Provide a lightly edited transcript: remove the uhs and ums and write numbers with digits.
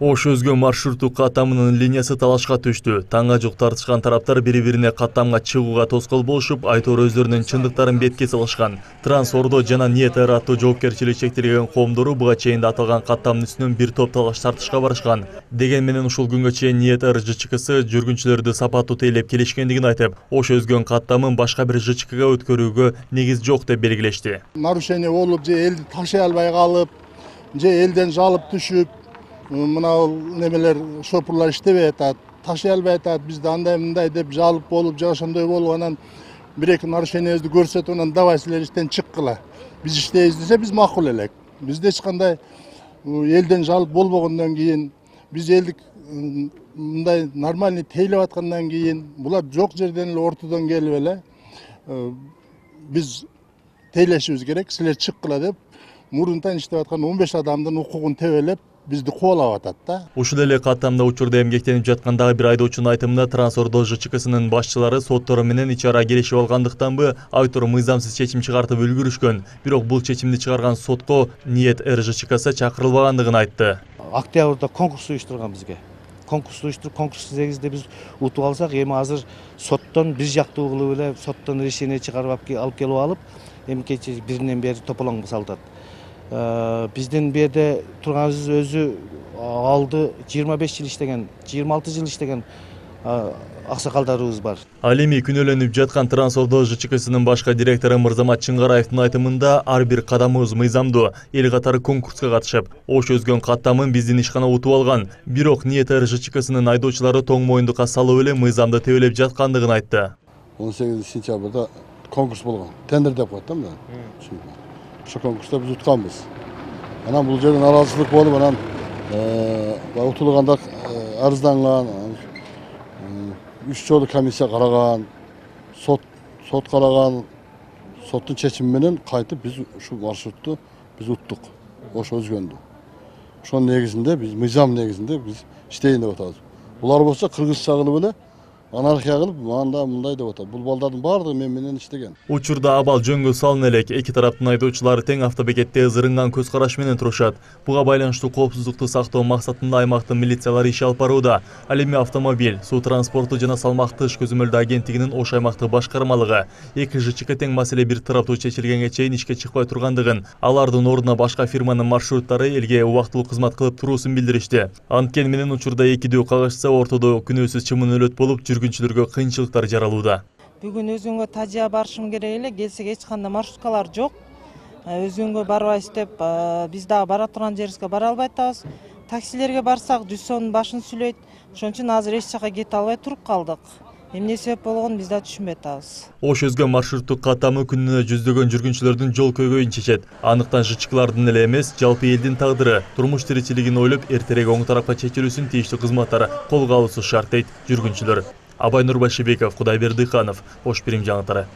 Ош өзгөн маршруттук каттамынын линиясы талашка түштү. Таңга жук тартышкан тараптар бири-бирине каттамга чыгууга тоскоол болушуп, айтор өздөрүнүн чындыктарын бетке салышкан. Трансордо жана Ниет Air аттуу жоопкерчилиги чектелген коомдору буга чейин да аталган каттамдын үстүнөн бир топ талаш тартышка барышкан. Деген менен ушул күнгө чейин Ниет Air ЖЧКсы жүргүнчүлөрдү сапаттуу тейлеп келишкендигин айтып, Ош өзгөн каттамын башка бир ЖЧКга өткөрүүгө негиз жок деп белгилешти. Нарушение болуп, же элди ташый албай калып, же элден жалып түшүп, мына немелер шопурлар иштебей атат, ташый албай атат, бизде андай мындай деп жалып болуп, же ошондой болуп, анан бир-эки нарушениябызды көрсөтүп, анан давай силер иштен чыккыла. Биз иштейбиз десе, биз макул элек. Бизде эч кандай элден жалып болбогондон кийин, биз элдик мындай нормальный тейлеп аткандан кийин, булар жок жерден эле ортодон келип эле биз тейлешибиз керек, силер чыккыла деп, мурунтан иштеп аткан 15 адамдын укугун тебелеп, бизди кубалап атат да. Ушул эле каттамда учурда эмгектенип жаткан дагы бир айдоочунун айтымында Трансордо ЖЧКсынын башчылары соттору менен ич ара келишип алгандыктанбы айтор мыйзамсыз чечим чыгартып үлгүрүшкөн. Бирок бул чечимди чыгарган сотко Ниет Air ЖЧКсы чакырылбагандыгын айтты. Октябрда конкурс уюштурган бизге. Конкурс уюштуруп, конкурс негизинде биз утуп алсак, эми азыр соттон бир жактуу кылып эле соттон решение чыгарып алып келип алып, эми биринен бери тополоң салдат. Биздин берде турганыбыз өзү алды 25 жыл иштеген, 26 жыл иштеген аксакалдарыбыз бар. Ал эми күнөөлөнүп жаткан Трансордо ЖЧКсынын башкы директору Мырзамат Чыңгараевдин айтымында ар бир кадамыбыз мыйзамдуу, эл катары конкурска катышып, Ош өзгөн каттамын биздин ишкана утуп алган. Бирок Ниет Air ЖЧКсынын айдоочулары тоң моюндукка салып эле мыйзамды тебелеп жаткандыгын айтты. 18 сентябрда конкурс болгон. Тендер деп коет да мына. Ошо конкурста биз утканбыз. Анан бул жерден наразылык болуп, анан утулгандар арызданган, 3 жолу комиссия караган, сот караган, соттун чечими менен кайтып биз ушул маршрутту биз уттук. Ош өзгөндү. Ошонун негизинде биз мыйзам негизинде биз иштейин деп атабыз. Булар болсо кыргызча кылып эле анархия кылып, мында мындай деп атат. Бул балдардын баардыгы мен менен иштеген. Учурда абал жөнгө салына элек, эки тараптын айдоочулары тең автобекетте ызырынган көз караш менен турушат. Буга байланыштуу коопсуздукту сактоо максатында аймактын милициялары иш алып барууда. Ал эми автомобиль, суу транспорту жана салмактуу иш көзөмөлдөө агенттигинин Ош аймактык башкармалыгы эки ЖЧК тең маселе бир тараптуу чечилгенге чейин ишке чыкпай тургандыгын, алардын ордуна башка фирманын маршруттары элге убактылуу кызмат кылып туруусун билдиришти. Анткени менен учурда экидөө кагышса ортодо күнөөсүз чымын-өлөт болуп жүргүнчүлөргө кыйынчылыктар жаралууда. Бүгүн өзгөнгө Тажия барышым керек эле, келсек эч кандай маршруткалар жок. Өзгөнгө барбайбыз деп, биз дагы бара турган жерибизге бара албай атабыз. Таксилерге барсак 100 сомдун башын сүлөйт. Ошон үчүн азыр эч жака кете албай туруп калдык. Эмне себеп болгонун биз да түшүнбөй атабыз. Ош өзгөн маршруттук каттамы күнүнө жүздөгөн жүргүнчүлөрдүн жол көйгөйүн чечет. Анықтан ЖЧКлардын эле эмес, жалпы элдин тагдыры, турмуш тиричилигин ойлоп, эртерээк оң тарапка чечилүүсүн тийиштүү кызматтар колго алуусу шарт дейт жүргүнчүлөр. Абай Нурбашибеков, Кудайберди Ханов, Ош Бирим жаңылыктары.